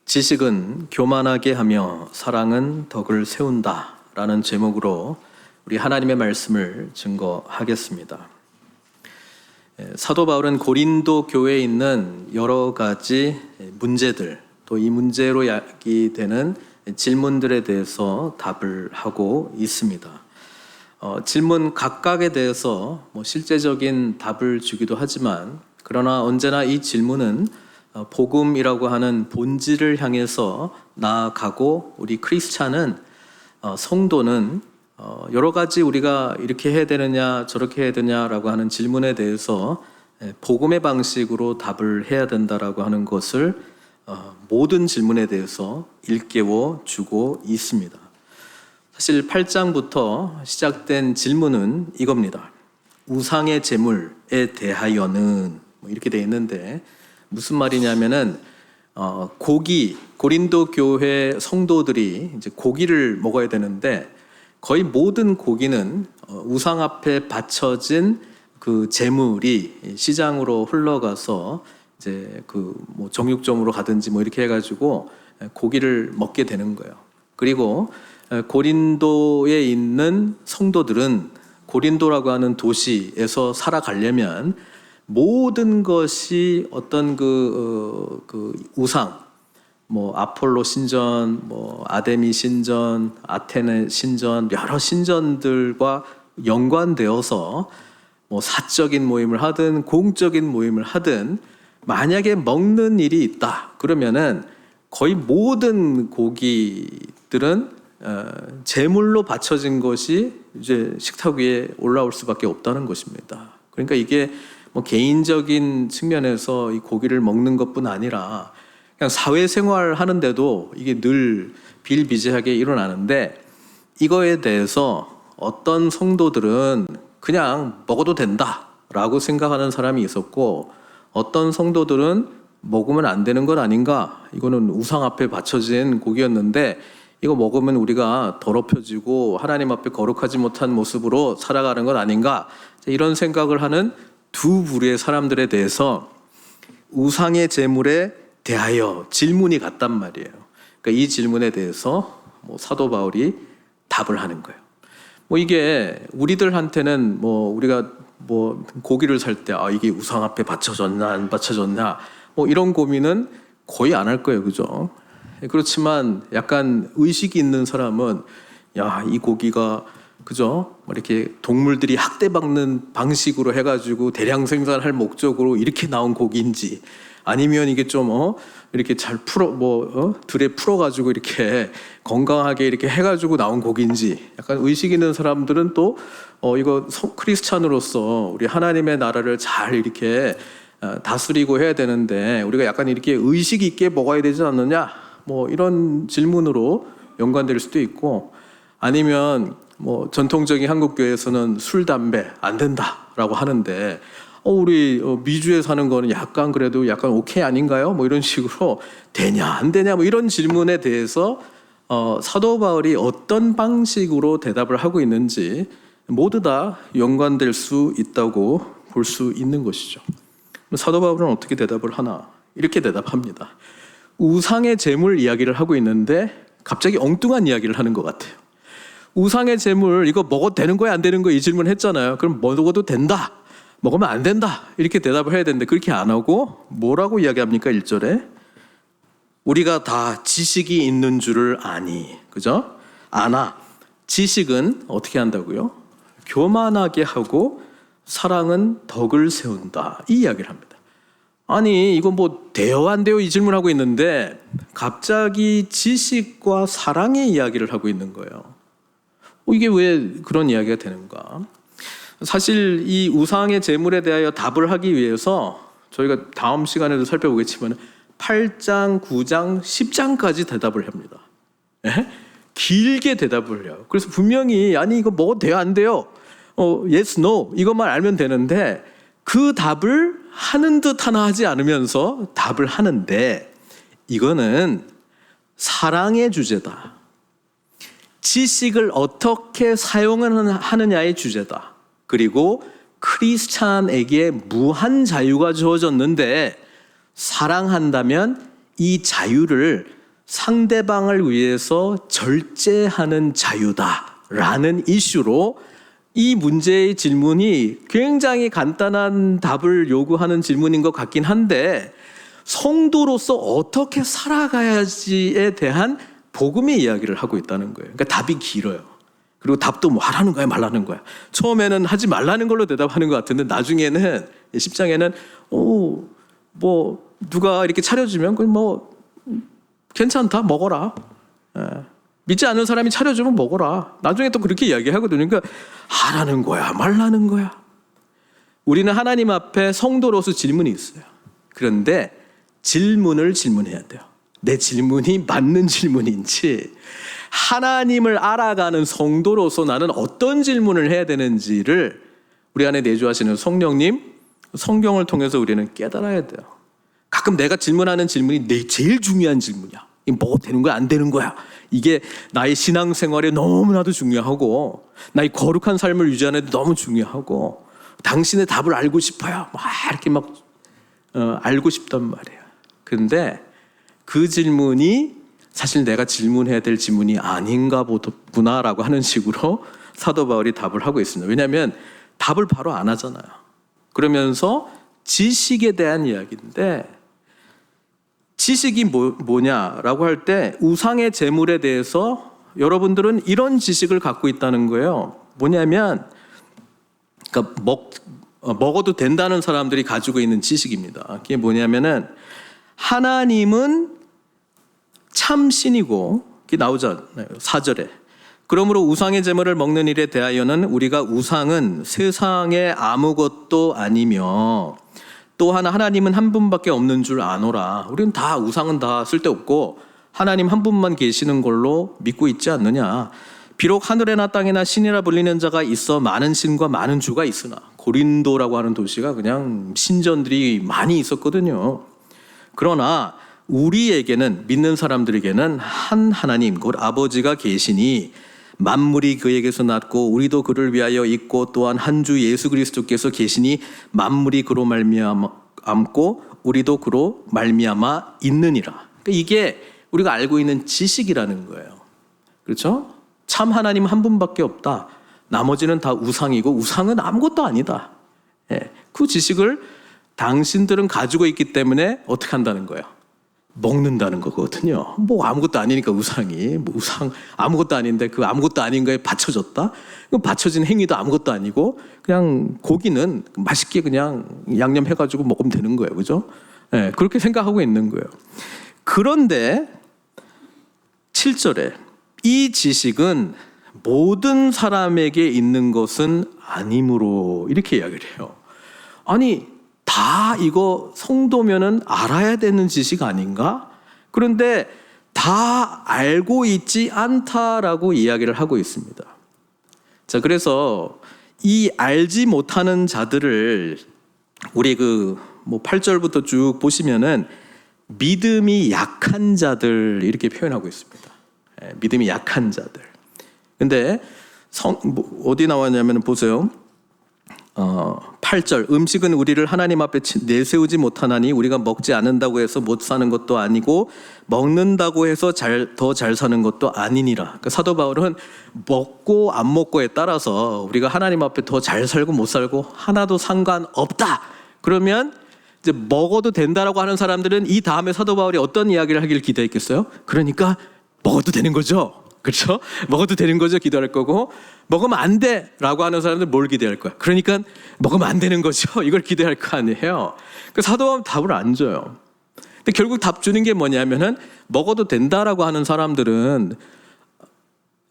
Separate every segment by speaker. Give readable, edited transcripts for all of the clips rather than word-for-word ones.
Speaker 1: 지식은 교만하게 하며 사랑은 덕을 세운다 라는 제목으로 우리 하나님의 말씀을 증거하겠습니다. 사도 바울은 고린도 교회에 있는 여러 가지 문제들, 또 이 문제로 야기되는 질문들에 대해서 답을 하고 있습니다. 질문 각각에 대해서 실제적인 답을 주기도 하지만, 그러나 언제나 이 질문은 복음이라고 하는 본질을 향해서 나아가고, 우리 크리스찬은 성도는 여러 가지 우리가 이렇게 해야 되느냐 저렇게 해야 되냐라고 하는 질문에 대해서 복음의 방식으로 답을 해야 된다라고 하는 것을 모든 질문에 대해서 일깨워 주고 있습니다. 사실 8장부터 시작된 질문은 이겁니다. 우상의 제물에 대하여는 이렇게 되어 있는데, 무슨 말이냐면은 고린도 교회 성도들이 이제 고기를 먹어야 되는데, 거의 모든 고기는 우상 앞에 바쳐진 그 제물이 시장으로 흘러가서 이제 정육점으로 가든지 이렇게 해가지고 고기를 먹게 되는 거예요. 그리고 고린도에 있는 성도들은 고린도라고 하는 도시에서 살아가려면 모든 것이 어떤 그 우상, 아폴로 신전, 아데미 신전, 아테네 신전, 여러 신전들과 연관되어서 사적인 모임을 하든 공적인 모임을 하든, 만약에 먹는 일이 있다 그러면은 거의 모든 고기들은 제물로 바쳐진 것이 이제 식탁 위에 올라올 수밖에 없다는 것입니다. 그러니까 이게 개인적인 측면에서 이 고기를 먹는 것뿐 아니라 그냥 사회생활 하는데도 이게 늘 비일비재하게 일어나는데, 이거에 대해서 어떤 성도들은 그냥 먹어도 된다라고 생각하는 사람이 있었고, 어떤 성도들은 먹으면 안 되는 건 아닌가, 이거는 우상 앞에 바쳐진 고기였는데 이거 먹으면 우리가 더럽혀지고 하나님 앞에 거룩하지 못한 모습으로 살아가는 건 아닌가, 이런 생각을 하는 두 부류의 사람들에 대해서 우상의 제물에 대하여 질문이 갔단 말이에요. 그러니까 이 질문에 대해서 사도 바울이 답을 하는 거예요. 이게 우리들한테는 우리가 고기를 살 때 이게 우상 앞에 바쳐졌나 안 바쳐졌나 이런 고민은 거의 안 할 거예요, 그죠? 그렇지만 약간 의식이 있는 사람은 이 고기가 그죠? 이렇게 동물들이 학대받는 방식으로 해가지고 대량 생산할 목적으로 이렇게 나온 고기인지, 아니면 이게 좀 이렇게 잘 들에 풀어가지고 이렇게 건강하게 이렇게 해가지고 나온 고기인지, 약간 의식 있는 사람들은 또 이거 크리스찬으로서 우리 하나님의 나라를 잘 이렇게 다스리고 해야 되는데 우리가 약간 이렇게 의식 있게 먹어야 되지 않느냐, 이런 질문으로 연관될 수도 있고, 아니면 전통적인 한국 교회에서는 술, 담배 안 된다라고 하는데 우리 미주에 사는 거는 약간 그래도 약간 오케이 아닌가요? 이런 식으로 되냐 안 되냐 이런 질문에 대해서 사도 바울이 어떤 방식으로 대답을 하고 있는지 모두 다 연관될 수 있다고 볼 수 있는 것이죠. 사도 바울은 어떻게 대답을 하나? 이렇게 대답합니다. 우상의 제물 이야기를 하고 있는데 갑자기 엉뚱한 이야기를 하는 것 같아요. 우상의 제물 이거 먹어도 되는 거야 안 되는 거야 이 질문 했잖아요. 그럼 먹어도 된다, 먹으면 안 된다, 이렇게 대답을 해야 되는데 그렇게 안 하고 뭐라고 이야기합니까? 1절에 우리가 다 지식이 있는 줄을 아니, 그죠? 아나. 지식은 어떻게 한다고요? 교만하게 하고 사랑은 덕을 세운다, 이 이야기를 합니다. 아니 이거 돼요 안 돼요 이 질문하고 있는데 갑자기 지식과 사랑의 이야기를 하고 있는 거예요. 이게 왜 그런 이야기가 되는가? 사실 이 우상의 제물에 대하여 답을 하기 위해서 저희가 다음 시간에도 살펴보겠지만 8장, 9장, 10장까지 대답을 합니다. 길게 대답을 해요. 그래서 분명히 아니 이거 먹어도 돼요 안 돼요? yes, no 이것만 알면 되는데 그 답을 하는 듯 하나 하지 않으면서 답을 하는데, 이거는 사랑의 주제다, 지식을 어떻게 사용하느냐의 주제다, 그리고 크리스찬에게 무한 자유가 주어졌는데 사랑한다면 이 자유를 상대방을 위해서 절제하는 자유다라는 이슈로 이 문제의 질문이 굉장히 간단한 답을 요구하는 질문인 것 같긴 한데 성도로서 어떻게 살아가야지에 대한 복음의 이야기를 하고 있다는 거예요. 그러니까 답이 길어요. 그리고 답도 뭐 하라는 거야 말라는 거야. 처음에는 하지 말라는 걸로 대답하는 것 같은데 나중에는 10장에는 뭐 누가 이렇게 차려주면 그건 뭐 괜찮다 먹어라. 믿지 않는 사람이 차려주면 먹어라. 나중에 또 그렇게 이야기하거든요. 그러니까 하라는 거야 말라는 거야. 우리는 하나님 앞에 성도로서 질문이 있어요. 그런데 질문을 질문해야 돼요. 내 질문이 맞는 질문인지, 하나님을 알아가는 성도로서 나는 어떤 질문을 해야 되는지를 우리 안에 내주하시는 성령님, 성경을 통해서 우리는 깨달아야 돼요. 가끔 내가 질문하는 질문이 내 제일 중요한 질문이야. 뭐 되는 거야 안 되는 거야. 이게 나의 신앙생활에 너무나도 중요하고 나의 거룩한 삶을 유지하는 데 너무 중요하고 당신의 답을 알고 싶어요. 막 이렇게 막 알고 싶단 말이에요. 근데 그 질문이 사실 내가 질문해야 될 질문이 아닌가 보구나라고 하는 식으로 사도 바울이 답을 하고 있습니다. 왜냐하면 답을 바로 안 하잖아요. 그러면서 지식에 대한 이야기인데, 지식이 뭐냐라고 할 때 우상의 제물에 대해서 여러분들은 이런 지식을 갖고 있다는 거예요. 뭐냐면 그러니까 먹어도 된다는 사람들이 가지고 있는 지식입니다. 그게 뭐냐면은 하나님은 참신이고, 그게 나오잖아요 4절에. 그러므로 우상의 제물을 먹는 일에 대하여는 우리가 우상은 세상에 아무것도 아니며 또한 하나님은 한 분밖에 없는 줄 아노라. 우리는 다 우상은 다 쓸데없고 하나님 한 분만 계시는 걸로 믿고 있지 않느냐. 비록 하늘에나 땅에나 신이라 불리는 자가 있어 많은 신과 많은 주가 있으나, 고린도라고 하는 도시가 그냥 신전들이 많이 있었거든요. 그러나 우리에게는, 믿는 사람들에게는 한 하나님 곧 아버지가 계시니 만물이 그에게서 났고 우리도 그를 위하여 있고 또한 한 주 예수 그리스도께서 계시니 만물이 그로 말미암고 우리도 그로 말미암아 있느니라. 그러니까 이게 우리가 알고 있는 지식이라는 거예요. 그렇죠? 참 하나님 한 분밖에 없다. 나머지는 다 우상이고 우상은 아무것도 아니다. 그 지식을 당신들은 가지고 있기 때문에 어떻게 한다는 거예요? 먹는다는 거거든요. 뭐 아무것도 아니니까 우상이, 뭐 우상 아무것도 아닌데 그 아무것도 아닌 거에 받쳐졌다? 그 받쳐진 행위도 아무것도 아니고 그냥 고기는 맛있게 그냥 양념해가지고 먹으면 되는 거예요. 그죠? 그렇게 생각하고 있는 거예요. 그런데 7절에 이 지식은 모든 사람에게 있는 것은 아니므로 이렇게 이야기를 해요. 아니 다 이거 성도면은 알아야 되는 지식 아닌가? 그런데 다 알고 있지 않다라고 이야기를 하고 있습니다. 자, 그래서 이 알지 못하는 자들을 우리 뭐 8절부터 쭉 보시면은 믿음이 약한 자들 이렇게 표현하고 있습니다. 믿음이 약한 자들. 근데 어디 나왔냐면 보세요. 8절 음식은 우리를 하나님 앞에 내세우지 못하나니 우리가 먹지 않는다고 해서 못 사는 것도 아니고 먹는다고 해서 더 잘 사는 것도 아니니라. 그러니까 사도 바울은 먹고 안 먹고에 따라서 우리가 하나님 앞에 더 잘 살고 못 살고 하나도 상관없다. 그러면 이제 먹어도 된다라고 하는 사람들은 이 다음에 사도 바울이 어떤 이야기를 하길 기대했겠어요? 그러니까 먹어도 되는 거죠. 그렇죠? 먹어도 되는 거죠. 기도할 거고, 먹으면 안 돼라고 하는 사람들 뭘 기대할 거야? 그러니까 먹으면 안 되는 거죠. 이걸 기대할 거 아니에요. 그 사도 바울은 답을 안 줘요. 근데 결국 답 주는 게 뭐냐면은 먹어도 된다라고 하는 사람들은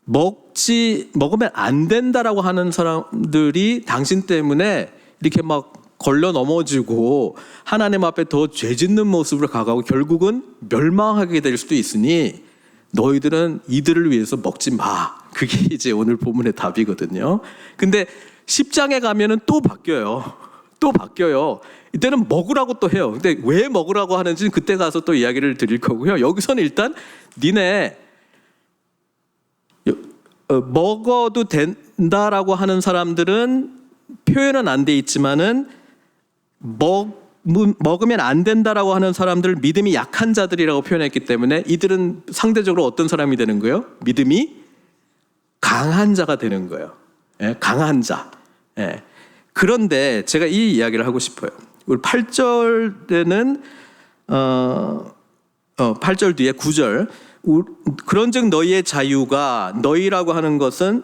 Speaker 1: 먹으면 안 된다라고 하는 사람들이 당신 때문에 이렇게 막 걸려 넘어지고 하나님 앞에 더 죄짓는 모습으로 가고 결국은 멸망하게 될 수도 있으니 너희들은 이들을 위해서 먹지 마. 그게 이제 오늘 본문의 답이거든요. 근데 10장에 가면은 또 바뀌어요. 또 바뀌어요. 이때는 먹으라고 또 해요. 근데 왜 먹으라고 하는지는 그때 가서 또 이야기를 드릴 거고요. 여기서는 일단 니네 먹어도 된다라고 하는 사람들은 표현은 안 돼 있지만은 먹으면 안 된다라고 하는 사람들 믿음이 약한 자들이라고 표현했기 때문에 이들은 상대적으로 어떤 사람이 되는 거예요? 믿음이 강한 자가 되는 거예요. 예, 강한 자. 예. 그런데 제가 이 이야기를 하고 싶어요. 우리 8절에는 8절 뒤에 9절 그런즉 너희의 자유라고 하는 것은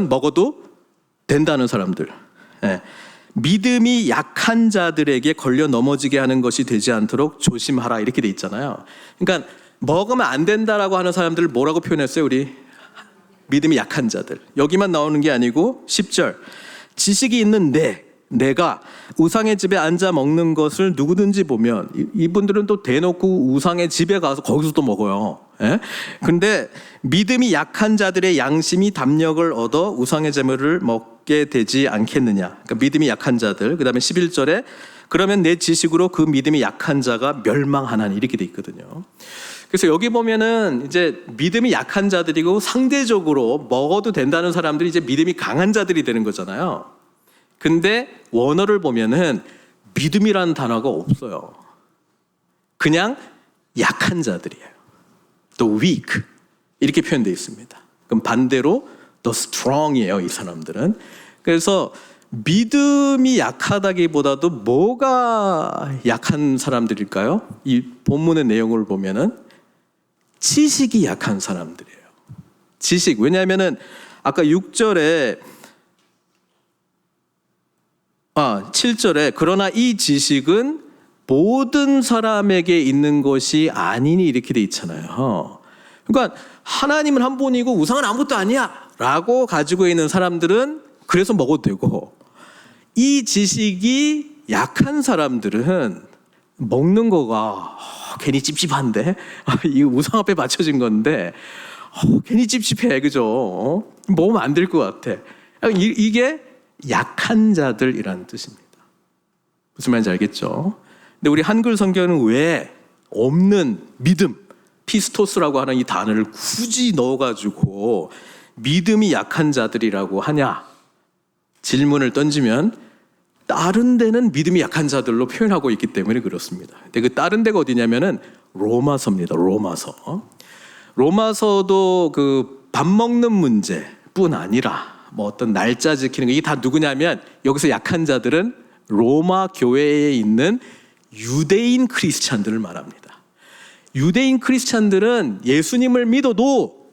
Speaker 1: 먹어도 된다는 사람들. 예. 믿음이 약한 자들에게 걸려 넘어지게 하는 것이 되지 않도록 조심하라 이렇게 돼 있잖아요. 그러니까 먹으면 안 된다라고 하는 사람들을 뭐라고 표현했어요? 우리 믿음이 약한 자들. 여기만 나오는 게 아니고 10절 지식이 있는 내가 우상의 집에 앉아 먹는 것을 누구든지 보면 이분들은 또 대놓고 우상의 집에 가서 거기서도 먹어요. 예? 근데 믿음이 약한 자들의 양심이 담력을 얻어 우상의 재물을 먹게 되지 않겠느냐. 그러니까 믿음이 약한 자들. 그 다음에 11절에 그러면 내 지식으로 그 믿음이 약한 자가 멸망하나니 이렇게 돼 있거든요. 그래서 여기 보면은 이제 믿음이 약한 자들이고 상대적으로 먹어도 된다는 사람들이 이제 믿음이 강한 자들이 되는 거잖아요. 근데 원어를 보면은 믿음이라는 단어가 없어요. 그냥 약한 자들이에요. The weak 이렇게 표현되어 있습니다. 그럼 반대로 the strong이에요, 이 사람들은. 그래서 믿음이 약하다기보다도 뭐가 약한 사람들일까요? 이 본문의 내용을 보면은 지식이 약한 사람들이에요. 지식. 왜냐하면은 아까 6절에 7절에 그러나 이 지식은 모든 사람에게 있는 것이 아니니 이렇게 돼 있잖아요. 그러니까 하나님은 한 분이고 우상은 아무것도 아니야 라고 가지고 있는 사람들은 그래서 먹어도 되고, 이 지식이 약한 사람들은 먹는 거가 괜히 찝찝한데 이 우상 앞에 맞춰진 건데 괜히 찝찝해, 그죠? 먹으면 안 될 것 같아. 이게 약한 자들이라는 뜻입니다. 무슨 말인지 알겠죠? 근데 우리 한글 성경은 왜 없는 믿음, 피스토스라고 하는 이 단어를 굳이 넣어가지고 믿음이 약한 자들이라고 하냐? 질문을 던지면 다른 데는 믿음이 약한 자들로 표현하고 있기 때문에 그렇습니다. 근데 그 다른 데가 어디냐면은 로마서입니다. 로마서도 그 밥 먹는 문제뿐 아니라 뭐 어떤 날짜 지키는 거, 이게 다 누구냐면 여기서 약한 자들은 로마 교회에 있는 유대인 크리스찬들을 말합니다. 유대인 크리스찬들은 예수님을 믿어도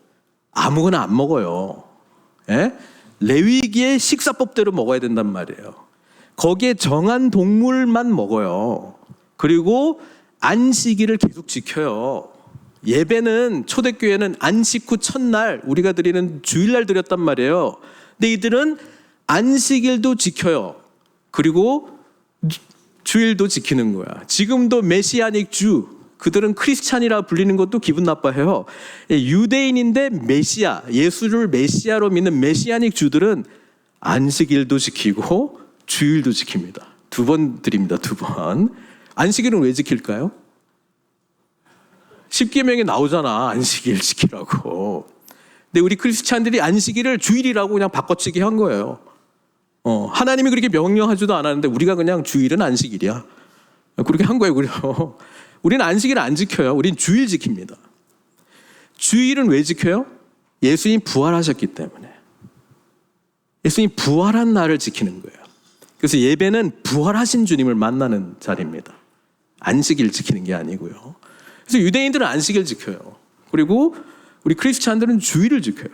Speaker 1: 아무거나 안 먹어요. 예? 레위기의 식사법대로 먹어야 된단 말이에요. 거기에 정한 동물만 먹어요. 그리고 안식일을 계속 지켜요. 예배는 초대교회는 안식 후 첫날 우리가 드리는 주일날 드렸단 말이에요. 근데 이들은 안식일도 지켜요. 그리고 주일도 지키는 거야. 지금도 메시아닉 주, 그들은 크리스찬이라 불리는 것도 기분 나빠해요. 유대인인데 메시아, 예수를 메시아로 믿는 메시아닉 주들은 안식일도 지키고 주일도 지킵니다. 2번 드립니다. 2번. 안식일은 왜 지킬까요? 십계명에 나오잖아, 안식일 지키라고. 근데 우리 크리스찬들이 안식일을 주일이라고 그냥 바꿔치기 한 거예요. 하나님이 그렇게 명령하지도 않았는데 우리가 그냥 주일은 안식일이야, 그렇게 한 거예요. 우리는 안식일을 안 지켜요. 우리는 주일 지킵니다. 주일은 왜 지켜요? 예수님 부활하셨기 때문에. 예수님 부활한 날을 지키는 거예요. 그래서 예배는 부활하신 주님을 만나는 자리입니다. 안식일 지키는 게 아니고요. 그래서 유대인들은 안식일 지켜요. 그리고 우리 크리스찬들은 주일을 지켜요.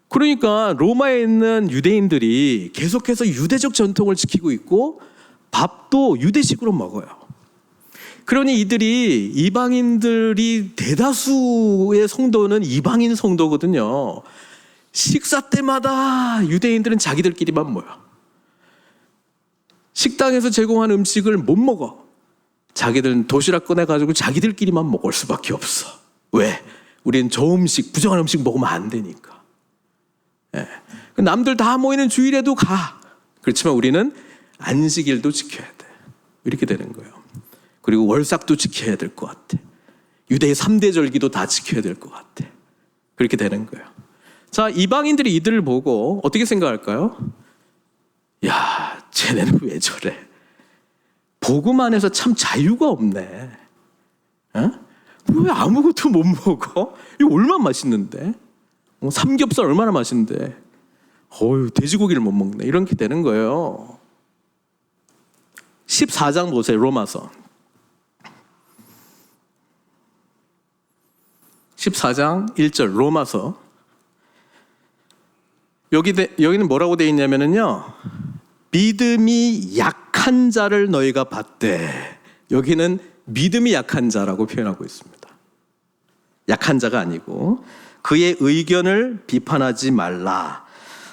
Speaker 1: 그러니까 로마에 있는 유대인들이 계속해서 유대적 전통을 지키고 있고 밥도 유대식으로 먹어요. 그러니 이들이 이방인들이 대다수의 성도는 이방인 성도거든요. 식사 때마다 유대인들은 자기들끼리만 모여. 식당에서 제공한 음식을 못 먹어. 자기들은 도시락 꺼내가지고 자기들끼리만 먹을 수밖에 없어. 왜? 우리는 저 음식, 부정한 음식 먹으면 안 되니까. 예. 남들 다 모이는 주일에도 가. 그렇지만 우리는 안식일도 지켜야 돼. 이렇게 되는 거예요. 그리고 월삭도 지켜야 될 것 같아. 유대의 3대 절기도 다 지켜야 될 것 같아. 그렇게 되는 거예요. 자, 이방인들이 이들을 보고 어떻게 생각할까요? 야, 쟤네는 왜 저래? 복음 안에서 참 자유가 없네. 에? 왜 아무것도 못 먹어? 이거 얼마나 맛있는데? 삼겹살 얼마나 맛있는데? 돼지고기를 못 먹네. 이렇게 되는 거예요. 14장 보세요. 로마서 14장 1절 로마서. 여기는 뭐라고 되어 있냐면요, 믿음이 약한 자를 너희가 받되, 여기는 믿음이 약한 자라고 표현하고 있습니다. 약한 자가 아니고 그의 의견을 비판하지 말라.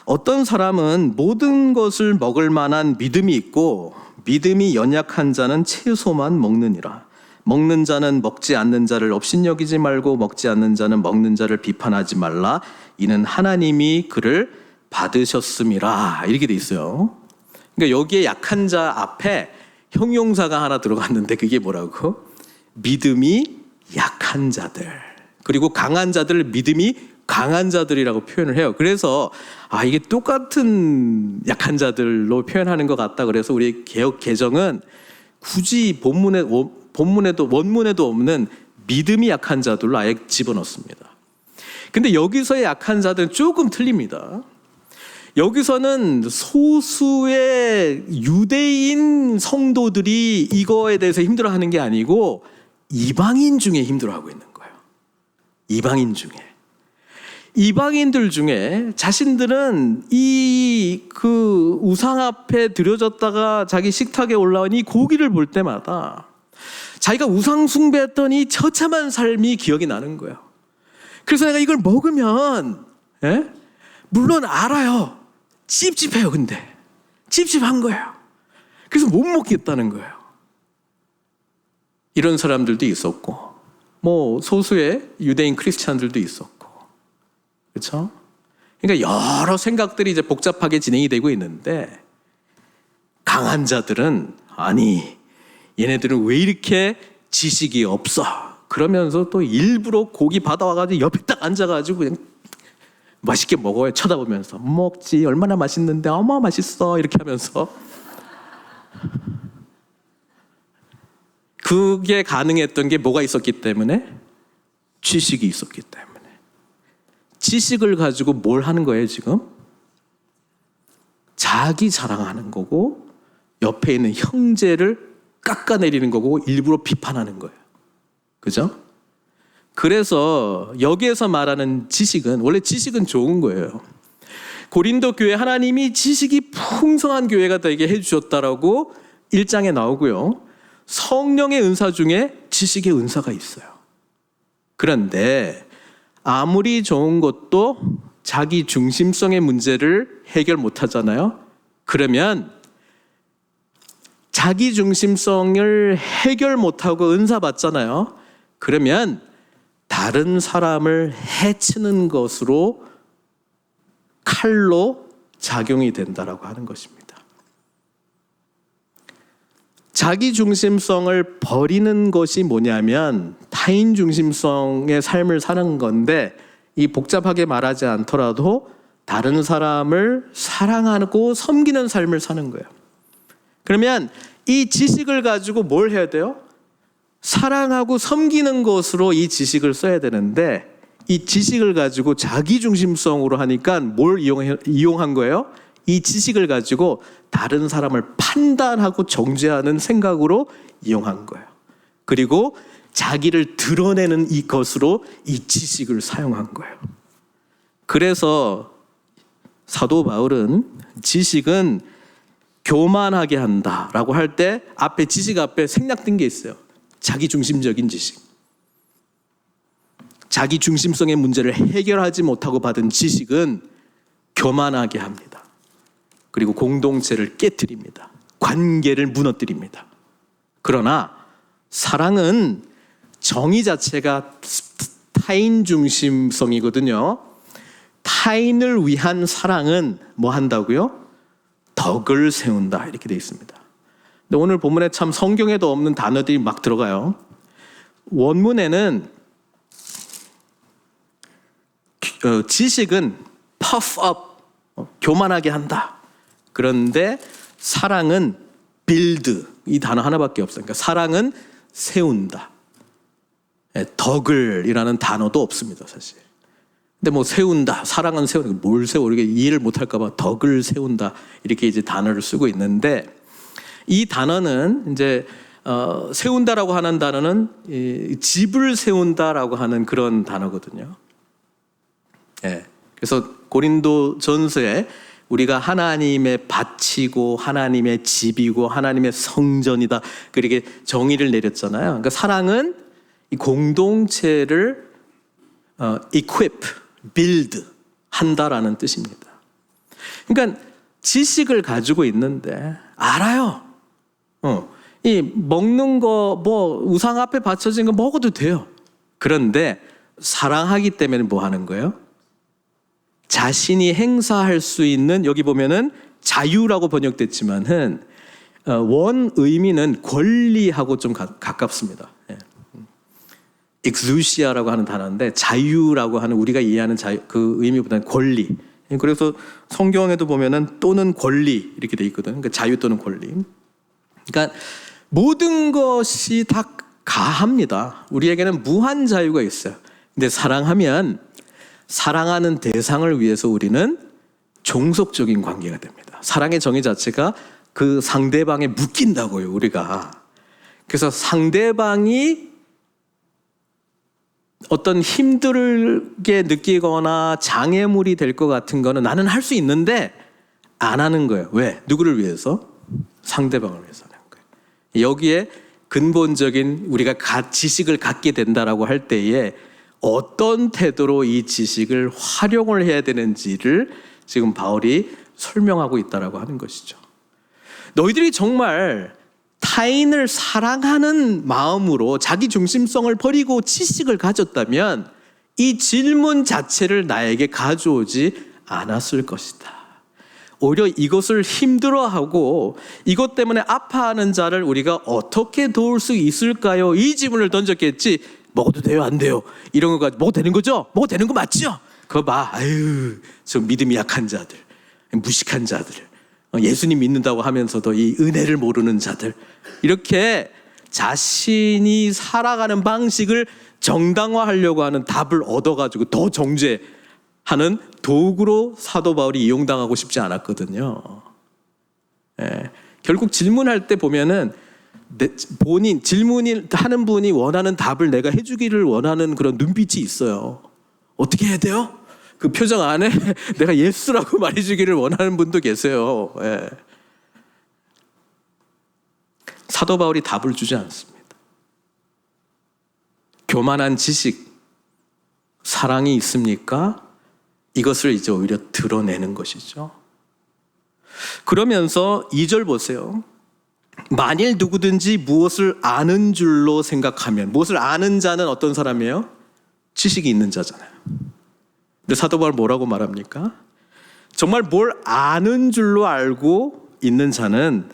Speaker 1: 어떤 사람은 모든 것을 먹을 만한 믿음이 있고 믿음이 연약한 자는 채소만 먹느니라. 먹는 자는 먹지 않는 자를 업신여기지 말고 먹지 않는 자는 먹는 자를 비판하지 말라. 이는 하나님이 그를 받으셨음이라. 이렇게 돼 있어요. 그러니까 여기에 약한 자 앞에 형용사가 하나 들어갔는데 그게 뭐라고? 믿음이 약한 자들. 그리고 강한 자들을 믿음이 강한 자들이라고 표현을 해요. 그래서 이게 똑같은 약한 자들로 표현하는 것 같다. 그래서 우리 개역 개정은 굳이 본문에도 원문에도 없는 믿음이 약한 자들로 아예 집어넣습니다. 근데 여기서의 약한 자들은 조금 틀립니다. 여기서는 소수의 유대인 성도들이 이거에 대해서 힘들어하는 게 아니고 이방인 중에 힘들어하고 있는 거예요. 이방인들 중에 자신들은 그 우상 앞에 들여졌다가 자기 식탁에 올라온 이 고기를 볼 때마다 자기가 우상 숭배했던 이 처참한 삶이 기억이 나는 거예요. 그래서 내가 이걸 먹으면, 물론 알아요. 찝찝해요. 근데 찝찝한 거예요. 그래서 못 먹겠다는 거예요. 이런 사람들도 있었고, 소수의 유대인 크리스찬들도 있었고, 그렇죠? 그러니까 여러 생각들이 이제 복잡하게 진행이 되고 있는데, 강한 자들은 얘네들은 왜 이렇게 지식이 없어? 그러면서 또 일부러 고기 받아와가지고 옆에 딱 앉아가지고 그냥 맛있게 먹어요. 쳐다보면서 먹지, 얼마나 맛있는데, 어머 맛있어, 이렇게 하면서. 그게 가능했던 게 뭐가 있었기 때문에? 지식이 있었기 때문에. 지식을 가지고 뭘 하는 거예요 지금? 자기 자랑하는 거고 옆에 있는 형제를 깎아내리는 거고 일부러 비판하는 거예요. 그죠? 그래서 여기에서 말하는 지식은, 원래 지식은 좋은 거예요. 고린도 교회 하나님이 지식이 풍성한 교회가 되게 해주셨다라고 1장에 나오고요. 성령의 은사 중에 지식의 은사가 있어요. 그런데 아무리 좋은 것도 자기 중심성의 문제를 해결 못 하잖아요. 그러면 자기 중심성을 해결 못하고 은사 받잖아요. 그러면 다른 사람을 해치는 것으로, 칼로 작용이 된다라고 하는 것입니다. 자기 중심성을 버리는 것이 뭐냐면 타인 중심성의 삶을 사는 건데, 이 복잡하게 말하지 않더라도 다른 사람을 사랑하고 섬기는 삶을 사는 거예요. 그러면 이 지식을 가지고 뭘 해야 돼요? 사랑하고 섬기는 것으로 이 지식을 써야 되는데, 이 지식을 가지고 자기 중심성으로 하니까 뭘 이용한 거예요? 이 지식을 가지고 다른 사람을 판단하고 정죄하는 생각으로 이용한 거예요. 그리고 자기를 드러내는 이것으로 이 지식을 사용한 거예요. 그래서 사도 바울은 지식은 교만하게 한다라고 할 때 앞에 지식 앞에 생략된 게 있어요. 자기 중심적인 지식. 자기 중심성의 문제를 해결하지 못하고 받은 지식은 교만하게 합니다. 그리고 공동체를 깨트립니다. 관계를 무너뜨립니다. 그러나 사랑은 정의 자체가 타인 중심성이거든요. 타인을 위한 사랑은 뭐 한다고요? 덕을 세운다, 이렇게 되어 있습니다. 근데 오늘 본문에 참 성경에도 없는 단어들이 막 들어가요. 원문에는 지식은 puff up, 교만하게 한다. 그런데 사랑은 build 이 단어 하나밖에 없어요. 그러니까 사랑은 세운다. 덕을이라는 단어도 없습니다, 사실. 근데 뭐 세운다, 사랑은 세운다, 뭘 세워? 우리가 이해를 못할까봐 덕을 세운다 이렇게 이제 단어를 쓰고 있는데, 이 단어는 이제 세운다라고 하는 단어는 집을 세운다라고 하는 그런 단어거든요. 그래서 고린도 전서에 우리가 하나님의 밭이고 하나님의 집이고 하나님의 성전이다 그렇게 정의를 내렸잖아요. 그러니까 사랑은 이 공동체를 equip, build 한다라는 뜻입니다. 그러니까 지식을 가지고 있는데 알아요. 이 먹는 거 뭐 우상 앞에 바쳐진 거 먹어도 돼요. 그런데 사랑하기 때문에 뭐 하는 거예요? 자신이 행사할 수 있는, 여기 보면은 자유라고 번역됐지만은 원 의미는 권리하고 좀 가깝습니다. exousia라고 하는 단어인데 자유라고 하는 우리가 이해하는 자유 그 의미보다는 권리. 그래서 성경에도 보면은 또는 권리 이렇게 돼 있거든요. 그러니까 자유 또는 권리. 그러니까 모든 것이 다 가합니다. 우리에게는 무한 자유가 있어요. 근데 사랑하면 사랑하는 대상을 위해서 우리는 종속적인 관계가 됩니다. 사랑의 정의 자체가 그 상대방에 묶인다고요, 우리가. 그래서 상대방이 어떤 힘들게 느끼거나 장애물이 될 것 같은 거는 나는 할 수 있는데 안 하는 거예요. 왜? 누구를 위해서? 상대방을 위해서 하는 거예요. 여기에 근본적인 우리가 지식을 갖게 된다라고 할 때에 어떤 태도로 이 지식을 활용을 해야 되는지를 지금 바울이 설명하고 있다라고 하는 것이죠. 너희들이 정말 타인을 사랑하는 마음으로 자기 중심성을 버리고 지식을 가졌다면 이 질문 자체를 나에게 가져오지 않았을 것이다. 오히려 이것을 힘들어하고 이것 때문에 아파하는 자를 우리가 어떻게 도울 수 있을까요? 이 질문을 던졌겠지. 먹어도 돼요? 안 돼요? 이런 거 가지고 먹어도 되는 거죠? 먹어도 되는 거 맞죠? 그거 봐. 아유, 저 믿음이 약한 자들, 무식한 자들, 예수님 믿는다고 하면서도 이 은혜를 모르는 자들, 이렇게 자신이 살아가는 방식을 정당화하려고 하는 답을 얻어가지고 더 정죄하는 도구로 사도 바울이 이용당하고 싶지 않았거든요. 결국 질문할 때 보면은 본인 질문하는 분이 원하는 답을 내가 해주기를 원하는 그런 눈빛이 있어요. 어떻게 해야 돼요? 그 표정 안에 내가 예수라고 말해주기를 원하는 분도 계세요. 사도 바울이 답을 주지 않습니다. 교만한 지식, 사랑이 있습니까? 이것을 이제 오히려 드러내는 것이죠. 그러면서 2절 보세요. 만일 누구든지 무엇을 아는 줄로 생각하면, 무엇을 아는 자는 어떤 사람이에요? 지식이 있는 자잖아요. 근데 사도 바울 뭐라고 말합니까? 정말 뭘 아는 줄로 알고 있는 자는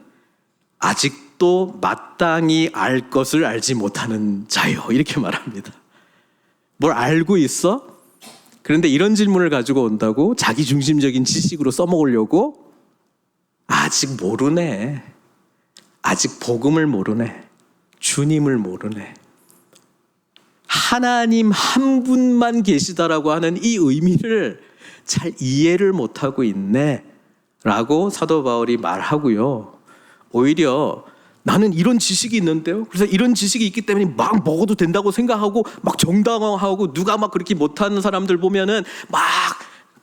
Speaker 1: 아직도 마땅히 알 것을 알지 못하는 자요. 이렇게 말합니다. 뭘 알고 있어? 그런데 이런 질문을 가지고 온다고 자기 중심적인 지식으로 써먹으려고? 아직 모르네. 아직 복음을 모르네. 주님을 모르네. 하나님 한 분만 계시다라고 하는 이 의미를 잘 이해를 못하고 있네 라고 사도 바울이 말하고요. 오히려 나는 이런 지식이 있는데요. 그래서 이런 지식이 있기 때문에 막 먹어도 된다고 생각하고 막 정당화하고 누가 막 그렇게 못하는 사람들 보면은 막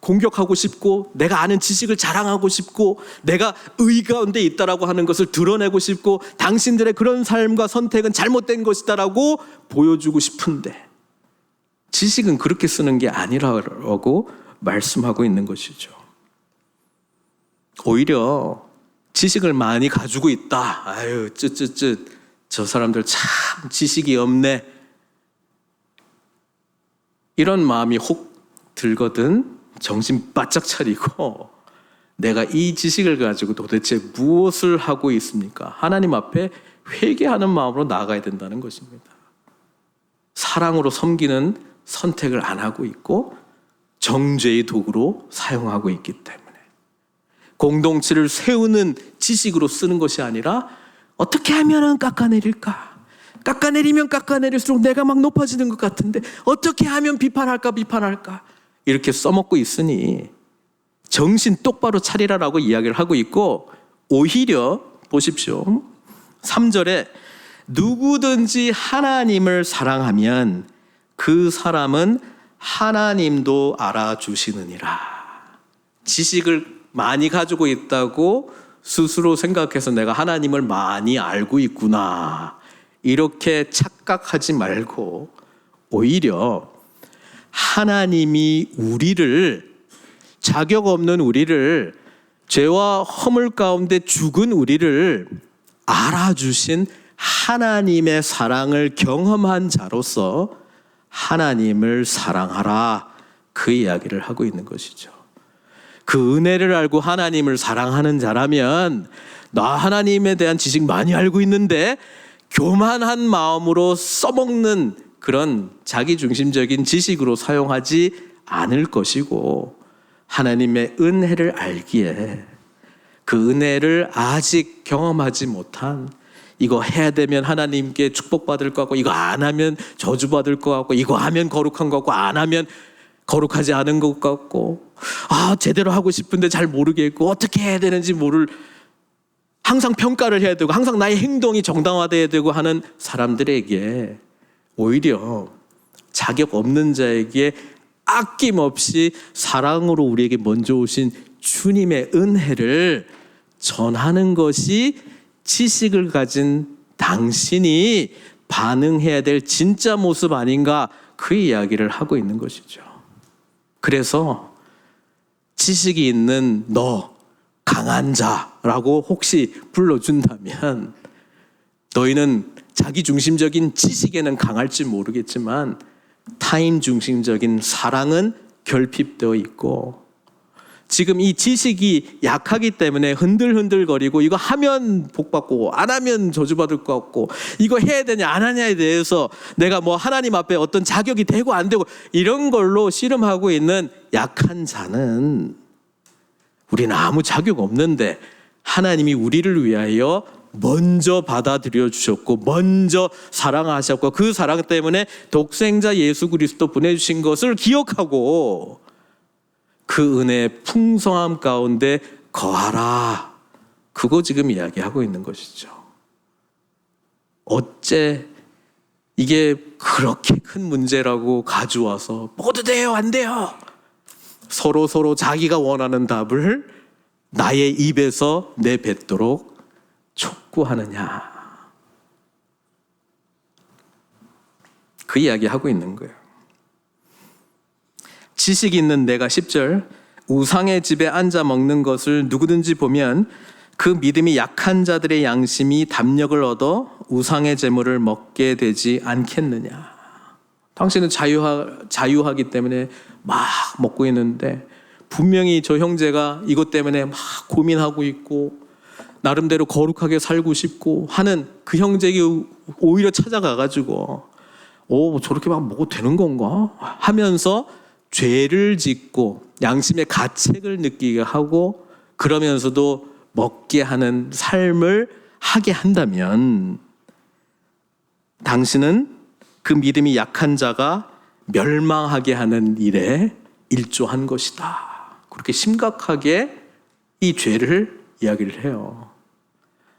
Speaker 1: 공격하고 싶고 내가 아는 지식을 자랑하고 싶고 내가 의 가운데 있다라고 하는 것을 드러내고 싶고 당신들의 그런 삶과 선택은 잘못된 것이다라고 보여주고 싶은데 지식은 그렇게 쓰는 게 아니라고 말씀하고 있는 것이죠. 오히려 지식을 많이 가지고 있다. 아유, 저 사람들 참 지식이 없네. 이런 마음이 혹 들거든 정신 바짝 차리고 내가 이 지식을 가지고 도대체 무엇을 하고 있습니까? 하나님 앞에 회개하는 마음으로 나아가야 된다는 것입니다. 사랑으로 섬기는 선택을 안 하고 있고 정죄의 도구로 사용하고 있기 때문에 공동체를 세우는 지식으로 쓰는 것이 아니라 어떻게 하면 깎아내릴까? 깎아내리면 깎아내릴수록 내가 막 높아지는 것 같은데 어떻게 하면 비판할까? 이렇게 써먹고 있으니 정신 똑바로 차리라라고 이야기를 하고 있고, 오히려 보십시오. 3절에 누구든지 하나님을 사랑하면 그 사람은 하나님도 알아주시느니라. 지식을 많이 가지고 있다고 스스로 생각해서 내가 하나님을 많이 알고 있구나, 이렇게 착각하지 말고 오히려 하나님이 우리를, 자격 없는 우리를, 죄와 허물 가운데 죽은 우리를 알아주신 하나님의 사랑을 경험한 자로서 하나님을 사랑하라, 그 이야기를 하고 있는 것이죠. 그 은혜를 알고 하나님을 사랑하는 자라면, 나 하나님에 대한 지식 많이 알고 있는데 교만한 마음으로 써먹는 그런 자기중심적인 지식으로 사용하지 않을 것이고, 하나님의 은혜를 알기에 그 은혜를 아직 경험하지 못한, 이거 해야 되면 하나님께 축복받을 것 같고, 이거 안 하면 저주받을 것 같고, 이거 하면 거룩한 것 같고, 안 하면 거룩하지 않은 것 같고, 제대로 하고 싶은데 잘 모르겠고, 어떻게 해야 되는지 항상 평가를 해야 되고, 항상 나의 행동이 정당화돼야 되고 하는 사람들에게 오히려 자격 없는 자에게 아낌없이 사랑으로 우리에게 먼저 오신 주님의 은혜를 전하는 것이 지식을 가진 당신이 반응해야 될 진짜 모습 아닌가, 그 이야기를 하고 있는 것이죠. 그래서 지식이 있는 너, 강한 자라고 혹시 불러준다면, 너희는 자기중심적인 지식에는 강할지 모르겠지만 타인중심적인 사랑은 결핍되어 있고, 지금 이 지식이 약하기 때문에 흔들흔들거리고, 이거 하면 복받고 안 하면 저주받을 것 같고, 이거 해야 되냐 안 하냐에 대해서 내가 하나님 앞에 어떤 자격이 되고 안 되고 이런 걸로 씨름하고 있는 약한 자는, 우리는 아무 자격 없는데 하나님이 우리를 위하여 먼저 받아들여 주셨고 먼저 사랑하셨고, 그 사랑 때문에 독생자 예수 그리스도 보내주신 것을 기억하고 그 은혜의 풍성함 가운데 거하라, 그거 지금 이야기하고 있는 것이죠. 어째 이게 그렇게 큰 문제라고 가져와서 모두 돼요 안 돼요, 서로 자기가 원하는 답을 나의 입에서 내뱉도록 촉구하느냐, 그 이야기 하고 있는 거예요. 지식 있는 내가 10절, 우상의 집에 앉아 먹는 것을 누구든지 보면 그 믿음이 약한 자들의 양심이 담력을 얻어 우상의 재물을 먹게 되지 않겠느냐. 당신은 자유하기 때문에 막 먹고 있는데, 분명히 저 형제가 이것 때문에 막 고민하고 있고 나름대로 거룩하게 살고 싶고 하는 그 형제에게 오히려 찾아가가지고 저렇게 막 먹어도 되는 건가 하면서 죄를 짓고 양심의 가책을 느끼게 하고, 그러면서도 먹게 하는 삶을 하게 한다면 당신은 그 믿음이 약한 자가 멸망하게 하는 일에 일조한 것이다, 그렇게 심각하게 이 죄를 이야기를 해요.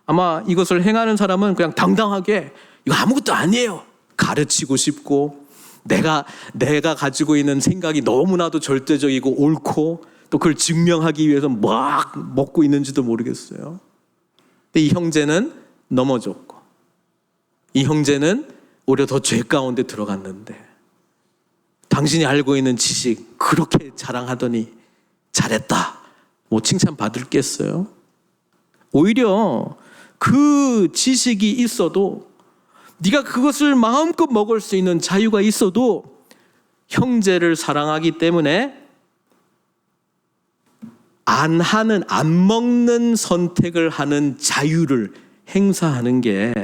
Speaker 1: 아마 이것을 행하는 사람은 그냥 당당하게 이거 아무것도 아니에요 가르치고 싶고, 내가 가지고 있는 생각이 너무나도 절대적이고 옳고 또 그걸 증명하기 위해서 막 먹고 있는지도 모르겠어요. 근데 이 형제는 넘어졌고, 이 형제는 오히려 더 죄 가운데 들어갔는데, 당신이 알고 있는 지식 그렇게 자랑하더니 잘했다, 칭찬 받을겠어요? 오히려 그 지식이 있어도, 네가 그것을 마음껏 먹을 수 있는 자유가 있어도 형제를 사랑하기 때문에 안 먹는 선택을 하는 자유를 행사하는 게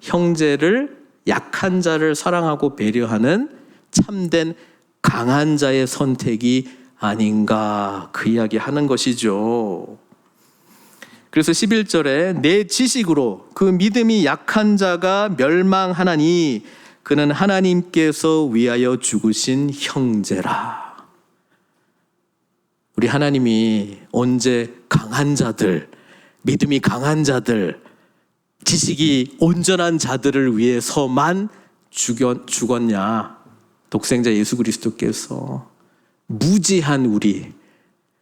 Speaker 1: 형제를, 약한 자를 사랑하고 배려하는 참된 강한 자의 선택이 아닌가, 그 이야기 하는 것이죠. 그래서 11절에 내 지식으로 그 믿음이 약한 자가 멸망하나니 그는 하나님께서 위하여 죽으신 형제라. 우리 하나님이 언제 강한 자들, 믿음이 강한 자들, 지식이 온전한 자들을 위해서만 죽었냐? 독생자 예수 그리스도께서 무지한 우리,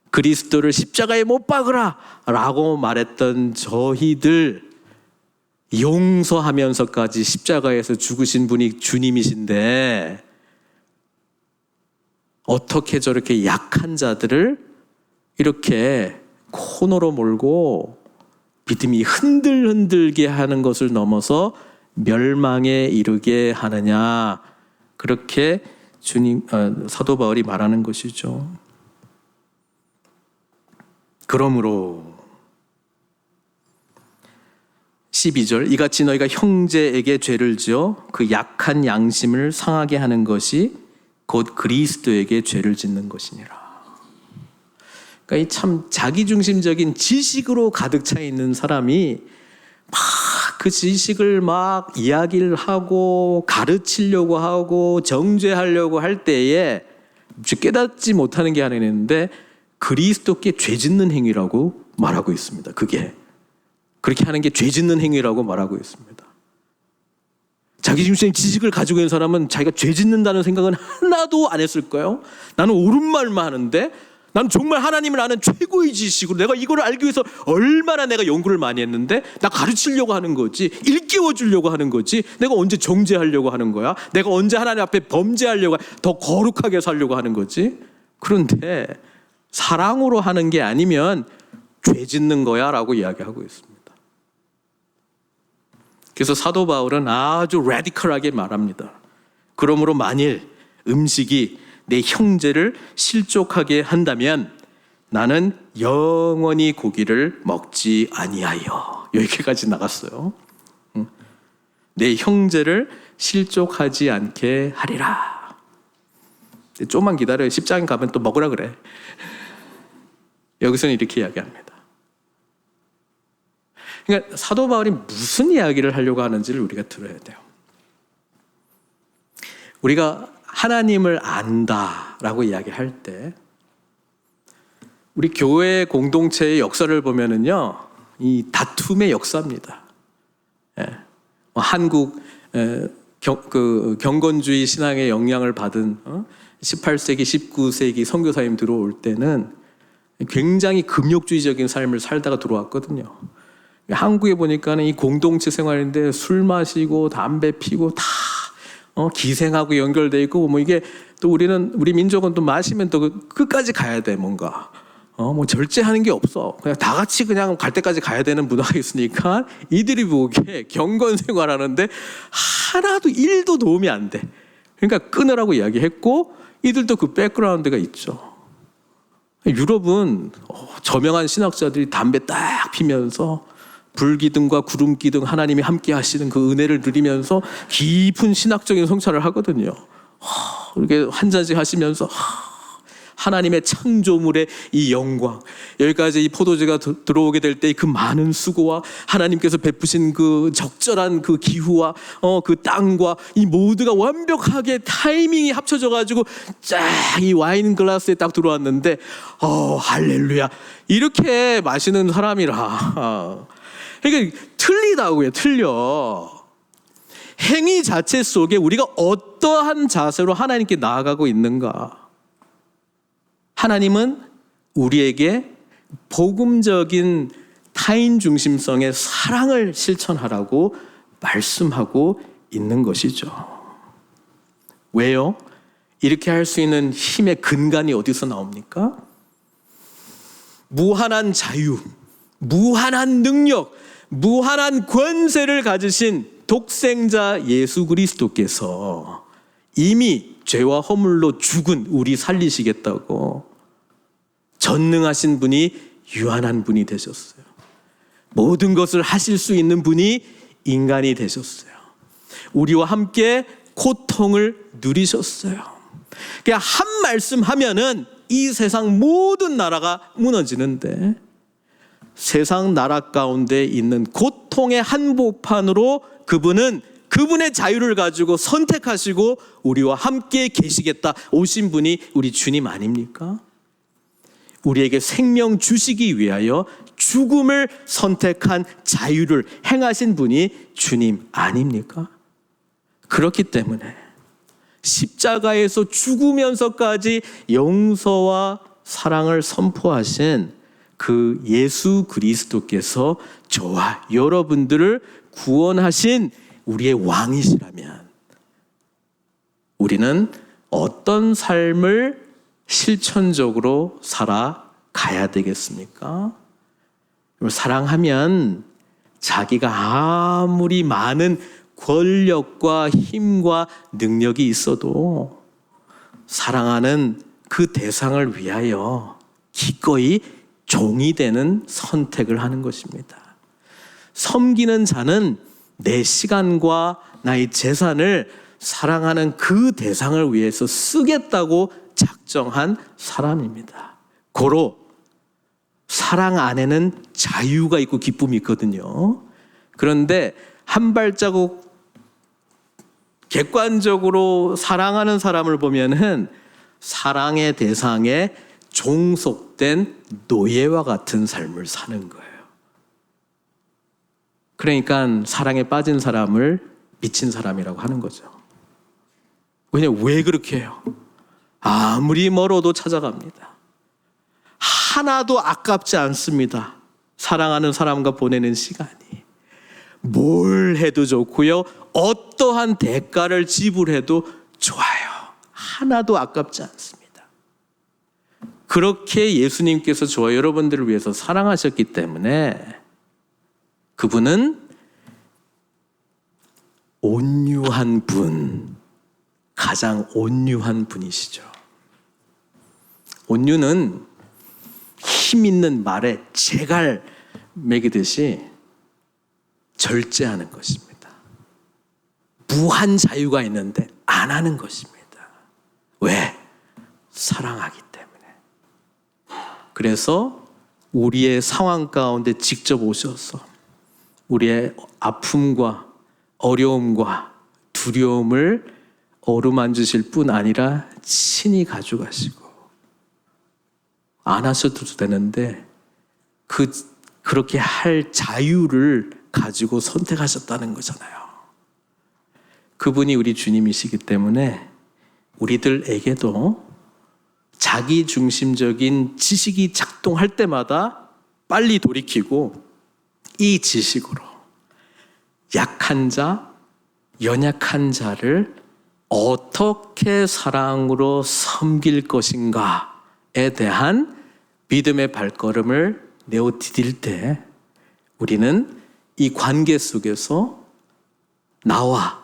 Speaker 1: 그리스도를 십자가에 못 박으라 라고 말했던 저희들 용서하면서까지 십자가에서 죽으신 분이 주님이신데 어떻게 저렇게 약한 자들을 이렇게 코너로 몰고 믿음이 흔들흔들게 하는 것을 넘어서 멸망에 이르게 하느냐, 그렇게 사도 바울이 말하는 것이죠. 그러므로 12절 이같이 너희가 형제에게 죄를 지어 그 약한 양심을 상하게 하는 것이 곧 그리스도에게 죄를 짓는 것이니라. 그러니까 이 참 자기중심적인 지식으로 가득 차 있는 사람이 막 그 지식을 막 이야기를 하고 가르치려고 하고 정죄하려고 할 때에 깨닫지 못하는 게 하나 있는데 그리스도께 죄 짓는 행위라고 말하고 있습니다. 그게 그렇게 하는 게 죄 짓는 행위라고 말하고 있습니다. 자기중심적인 지식을 가지고 있는 사람은 자기가 죄 짓는다는 생각은 하나도 안 했을 거예요. 나는 옳은 말만 하는데, 나는 정말 하나님을 아는 최고의 지식으로 내가 이걸 알기 위해서 얼마나 내가 연구를 많이 했는데, 나 가르치려고 하는 거지, 일깨워 주려고 하는 거지, 내가 언제 정죄하려고 하는 거야, 내가 언제 하나님 앞에 범죄하려고, 더 거룩하게 살려고 하는 거지. 그런데 사랑으로 하는 게 아니면 죄 짓는 거야 라고 이야기하고 있습니다. 그래서 사도 바울은 아주 라디컬하게 말합니다. 그러므로 만일 음식이 내 형제를 실족하게 한다면 나는 영원히 고기를 먹지 아니하여. 여기까지 나갔어요. 내 형제를 실족하지 않게 하리라. 조금만 기다려요. 10장 가면 또 먹으라 그래. 여기서는 이렇게 이야기합니다. 그러니까 사도 바울이 무슨 이야기를 하려고 하는지를 우리가 들어야 돼요. 우리가 하나님을 안다라고 이야기할 때 우리 교회 공동체의 역사를 보면은요, 이 다툼의 역사입니다. 예. 한국 경건주의 신앙의 영향을 받은 18세기, 19세기 선교사님 들어올 때는 굉장히 금욕주의적인 삶을 살다가 들어왔거든요. 한국에 보니까는 이 공동체 생활인데 술 마시고 담배 피고 다 기생하고 연결돼 있고, 뭐 이게 또 우리 민족은 또 마시면 또 끝까지 가야 돼. 뭔가 뭐 절제하는 게 없어. 그냥 다 같이 그냥 갈 때까지 가야 되는 문화가 있으니까 이들이 보기에 경건 생활하는데 하나도 1도 도움이 안 돼. 그러니까 끊으라고 이야기했고, 이들도 그 백그라운드가 있죠. 유럽은 저명한 신학자들이 담배 딱 피면서 불기둥과 구름기둥 하나님이 함께 하시는 그 은혜를 누리면서 깊은 신학적인 성찰을 하거든요. 이렇게 한 잔씩 하시면서 하나님의 창조물의 이 영광, 여기까지 이 포도주가 들어오게 될 때 그 많은 수고와 하나님께서 베푸신 그 적절한 그 기후와 그 땅과 이 모두가 완벽하게 타이밍이 합쳐져 가지고 쫙 이 와인 글라스에 딱 들어왔는데 할렐루야, 이렇게 마시는 사람이라. 그러니까 틀리다고요. 틀려. 행위 자체 속에 우리가 어떠한 자세로 하나님께 나아가고 있는가. 하나님은 우리에게 복음적인 타인 중심성의 사랑을 실천하라고 말씀하고 있는 것이죠. 왜요? 이렇게 할 수 있는 힘의 근간이 어디서 나옵니까? 무한한 자유, 무한한 능력, 무한한 권세를 가지신 독생자 예수 그리스도께서 이미 죄와 허물로 죽은 우리 살리시겠다고 전능하신 분이 유한한 분이 되셨어요. 모든 것을 하실 수 있는 분이 인간이 되셨어요. 우리와 함께 고통을 누리셨어요. 그냥 한 말씀 하면은 이 세상 모든 나라가 무너지는데 세상 나라 가운데 있는 고통의 한복판으로 그분은 그분의 자유를 가지고 선택하시고 우리와 함께 계시겠다 오신 분이 우리 주님 아닙니까? 우리에게 생명 주시기 위하여 죽음을 선택한 자유를 행하신 분이 주님 아닙니까? 그렇기 때문에 십자가에서 죽으면서까지 용서와 사랑을 선포하신 그 예수 그리스도께서 저와 여러분들을 구원하신 우리의 왕이시라면 우리는 어떤 삶을 실천적으로 살아가야 되겠습니까? 사랑하면 자기가 아무리 많은 권력과 힘과 능력이 있어도 사랑하는 그 대상을 위하여 기꺼이 종이 되는 선택을 하는 것입니다. 섬기는 자는 내 시간과 나의 재산을 사랑하는 그 대상을 위해서 쓰겠다고 작정한 사람입니다. 고로 사랑 안에는 자유가 있고 기쁨이 있거든요. 그런데 한 발자국 객관적으로 사랑하는 사람을 보면은 사랑의 대상에 종속된 노예와 같은 삶을 사는 거예요. 그러니까 사랑에 빠진 사람을 미친 사람이라고 하는 거죠. 왜냐면 왜 그렇게 해요? 아무리 멀어도 찾아갑니다. 하나도 아깝지 않습니다. 사랑하는 사람과 보내는 시간이. 뭘 해도 좋고요. 어떠한 대가를 지불해도 좋아요. 하나도 아깝지 않습니다. 그렇게 예수님께서 저와 여러분들을 위해서 사랑하셨기 때문에 그분은 온유한 분, 가장 온유한 분이시죠. 온유는 힘 있는 말에 재갈 매기듯이 절제하는 것입니다. 무한 자유가 있는데 안 하는 것입니다. 왜? 사랑하기 때문에. 그래서 우리의 상황 가운데 직접 오셔서 우리의 아픔과 어려움과 두려움을 어루만지실 뿐 아니라 친히 가져가시고 안 하셔도 되는데 그렇게 할 자유를 가지고 선택하셨다는 거잖아요. 그분이 우리 주님이시기 때문에 우리들에게도 자기중심적인 지식이 작동할 때마다 빨리 돌이키고 이 지식으로 약한 자, 연약한 자를 어떻게 사랑으로 섬길 것인가에 대한 믿음의 발걸음을 내어 디딜 때 우리는 이 관계 속에서 나와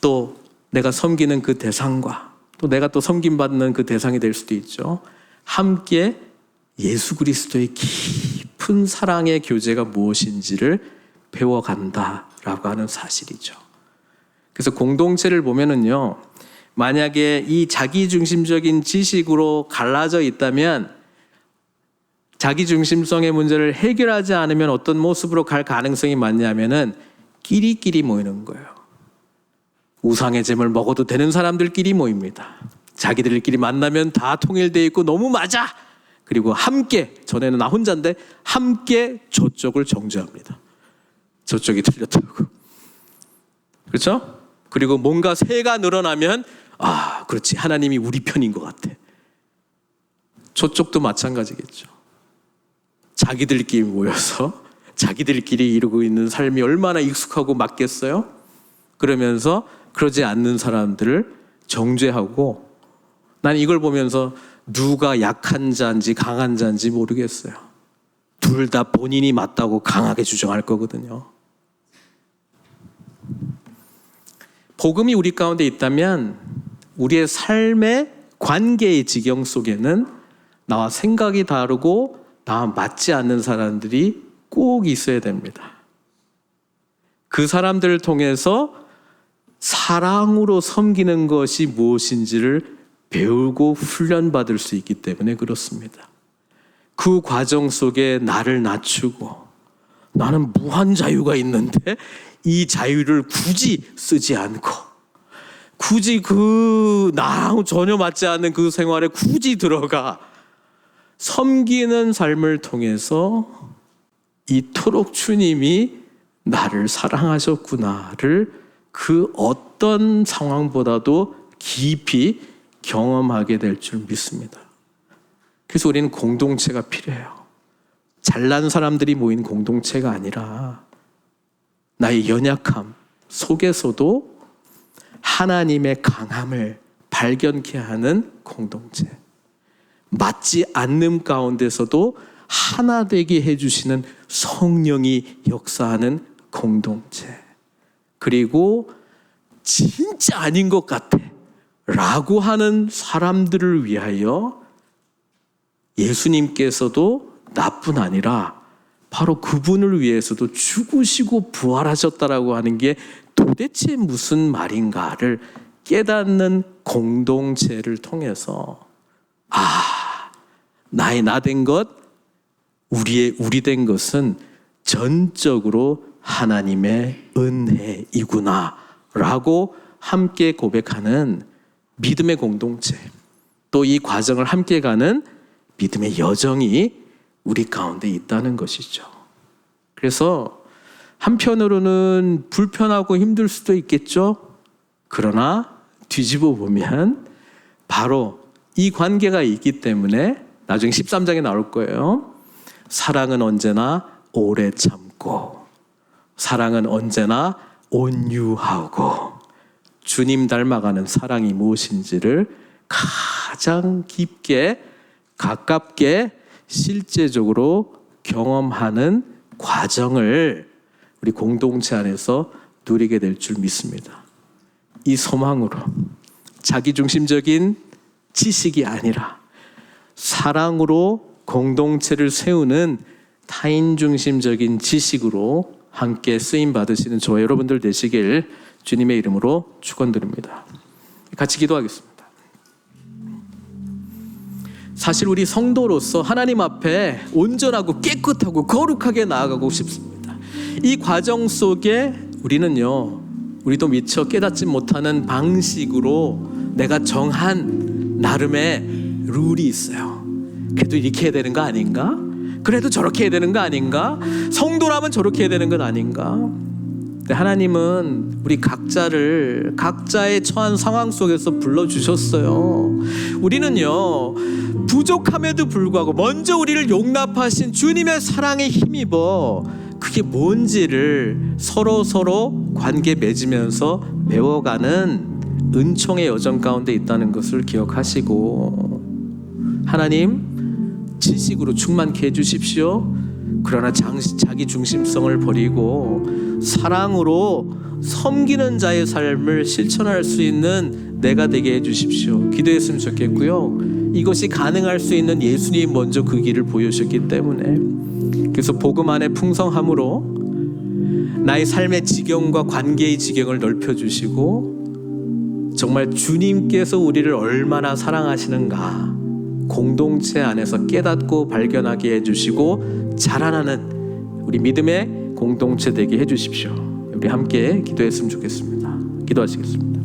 Speaker 1: 또 내가 섬기는 그 대상과 또 내가 또 섬김받는 그 대상이 될 수도 있죠. 함께 예수 그리스도의 깊은 사랑의 교제가 무엇인지를 배워간다라고 하는 사실이죠. 그래서 공동체를 보면은요, 만약에 이 자기중심적인 지식으로 갈라져 있다면 자기중심성의 문제를 해결하지 않으면 어떤 모습으로 갈 가능성이 많냐면은 끼리끼리 모이는 거예요. 우상의 잼을 먹어도 되는 사람들끼리 모입니다. 자기들끼리 만나면 다 통일되어 있고 너무 맞아. 그리고 함께, 전에는 나 혼자인데 함께 저쪽을 정죄합니다. 저쪽이 틀렸다고. 그렇죠? 그리고 뭔가 새가 늘어나면 그렇지, 하나님이 우리 편인 것 같아. 저쪽도 마찬가지겠죠. 자기들끼리 모여서 자기들끼리 이루고 있는 삶이 얼마나 익숙하고 맞겠어요? 그러면서 그러지 않는 사람들을 정죄하고, 난 이걸 보면서 누가 약한 자인지 강한 자인지 모르겠어요. 둘 다 본인이 맞다고 강하게 주장할 거거든요. 복음이 우리 가운데 있다면 우리의 삶의 관계의 지경 속에는 나와 생각이 다르고 나와 맞지 않는 사람들이 꼭 있어야 됩니다. 그 사람들을 통해서 사랑으로 섬기는 것이 무엇인지를 배우고 훈련받을 수 있기 때문에 그렇습니다. 그 과정 속에 나를 낮추고, 나는 무한 자유가 있는데 이 자유를 굳이 쓰지 않고, 굳이 나하고 전혀 맞지 않는 그 생활에 굳이 들어가 섬기는 삶을 통해서 이토록 주님이 나를 사랑하셨구나를 그 어떤 상황보다도 깊이 경험하게 될 줄 믿습니다. 그래서 우리는 공동체가 필요해요. 잘난 사람들이 모인 공동체가 아니라 나의 연약함 속에서도 하나님의 강함을 발견케 하는 공동체, 맞지 않는 가운데서도 하나 되게 해주시는 성령이 역사하는 공동체, 그리고 진짜 아닌 것 같아 라고 하는 사람들을 위하여 예수님께서도 나뿐 아니라 바로 그분을 위해서도 죽으시고 부활하셨다라고 하는 게 도대체 무슨 말인가를 깨닫는 공동체를 통해서, 나의 나 된 것, 우리의 우리 된 것은 전적으로 하나님의 은혜이구나 라고 함께 고백하는 믿음의 공동체, 또 이 과정을 함께 가는 믿음의 여정이 우리 가운데 있다는 것이죠. 그래서 한편으로는 불편하고 힘들 수도 있겠죠. 그러나 뒤집어 보면 바로 이 관계가 있기 때문에 나중에 13장에 나올 거예요. 사랑은 언제나 오래 참고, 사랑은 언제나 온유하고, 주님 닮아가는 사랑이 무엇인지를 가장 깊게 가깝게 실제적으로 경험하는 과정을 우리 공동체 안에서 누리게 될 줄 믿습니다. 이 소망으로 자기중심적인 지식이 아니라 사랑으로 공동체를 세우는 타인중심적인 지식으로 함께 쓰임 받으시는 저와 여러분들 되시길 주님의 이름으로 축원드립니다. 같이 기도하겠습니다. 사실 우리 성도로서 하나님 앞에 온전하고 깨끗하고 거룩하게 나아가고 싶습니다. 이 과정 속에 우리도 미처 깨닫지 못하는 방식으로 내가 정한 나름의 룰이 있어요. 그래도 이렇게 해야 되는 거 아닌가? 그래도 저렇게 해야 되는 거 아닌가? 성도라면 저렇게 해야 되는 것 아닌가? 근데 하나님은 우리 각자를 각자의 처한 상황 속에서 불러주셨어요. 우리는요, 부족함에도 불구하고 먼저 우리를 용납하신 주님의 사랑에 힘입어 그게 뭔지를 서로 관계 맺으면서 배워가는 은총의 여정 가운데 있다는 것을 기억하시고, 하나님 지식으로 충만케 해주십시오. 그러나 자기 중심성을 버리고 사랑으로 섬기는 자의 삶을 실천할 수 있는 내가 되게 해주십시오. 기도했으면 좋겠고요. 이것이 가능할 수 있는 예수님이 먼저 그 길을 보여주셨기 때문에, 그래서 복음 안에 풍성함으로 나의 삶의 지경과 관계의 지경을 넓혀주시고, 정말 주님께서 우리를 얼마나 사랑하시는가 공동체 안에서 깨닫고 발견하게 해주시고 자라나는 우리 믿음의 공동체 되게 해주십시오. 우리 함께 기도했으면 좋겠습니다. 기도하시겠습니다.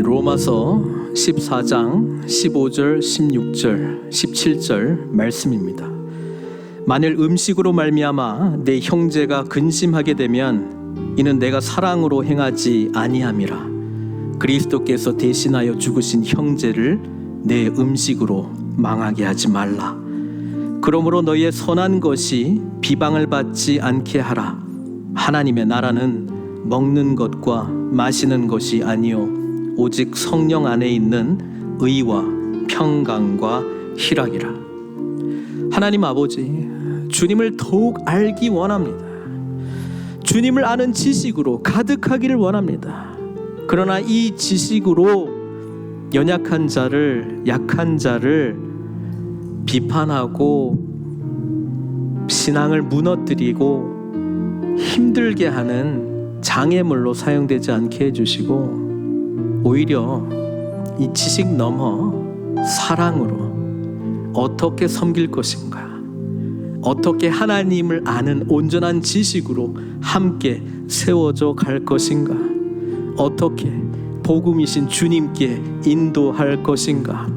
Speaker 1: 로마서 14장 15절, 16절, 17절 말씀입니다. 만일 음식으로 말미암아 내 형제가 근심하게 되면 이는 내가 사랑으로 행하지 아니함이라. 그리스도께서 대신하여 죽으신 형제를 내 음식으로 망하게 하지 말라. 그러므로 너희의 선한 것이 비방을 받지 않게 하라. 하나님의 나라는 먹는 것과 마시는 것이 아니요 오직 성령 안에 있는 의와 평강과 희락이라. 하나님 아버지, 주님을 더욱 알기 원합니다. 주님을 아는 지식으로 가득하기를 원합니다. 그러나 이 지식으로 연약한 자를, 약한 자를 비판하고 신앙을 무너뜨리고 힘들게 하는 장애물로 사용되지 않게 해주시고, 오히려 이 지식 넘어 사랑으로 어떻게 섬길 것인가, 어떻게 하나님을 아는 온전한 지식으로 함께 세워져 갈 것인가, 어떻게 복음이신 주님께 인도할 것인가,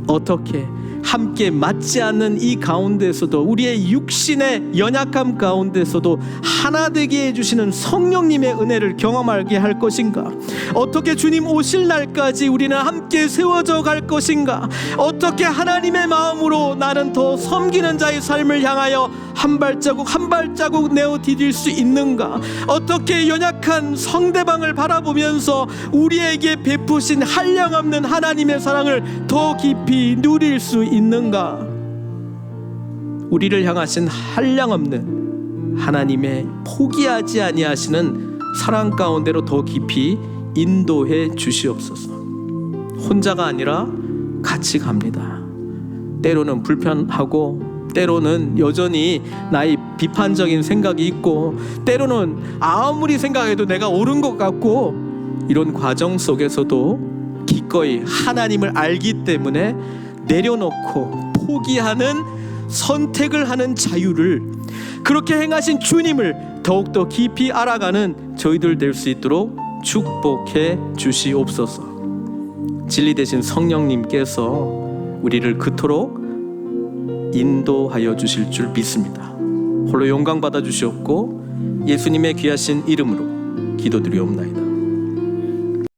Speaker 1: 어떻게 함께 맞지 않는 이 가운데서도, 우리의 육신의 연약함 가운데서도 하나 되게 해주시는 성령님의 은혜를 경험하게 할 것인가, 어떻게 주님 오실 날까지 우리는 함께 세워져 갈 것인가, 어떻게 하나님의 마음으로 나는 더 섬기는 자의 삶을 향하여 한 발자국 한 발자국 내어 디딜 수 있는가, 어떻게 연약한 상대방을 바라보면서 우리에게 베푸신 한량없는 하나님의 사랑을 더 깊이 누릴 수 있는가, 우리를 향하신 한량없는 하나님의 포기하지 아니하시는 사랑 가운데로 더 깊이 인도해 주시옵소서. 혼자가 아니라 같이 갑니다. 때로는 불편하고, 때로는 여전히 나의 비판적인 생각이 있고, 때로는 아무리 생각해도 내가 옳은 것 같고, 이런 과정 속에서도 기꺼이 하나님을 알기 때문에 내려놓고 포기하는 선택을 하는 자유를, 그렇게 행하신 주님을 더욱더 깊이 알아가는 저희들 될 수 있도록 축복해 주시옵소서. 진리 되신 성령님께서 우리를 그토록 인도하여 주실 줄 믿습니다. 홀로 영광 받아 주시옵고 예수님의 귀하신 이름으로 기도드리옵나이다.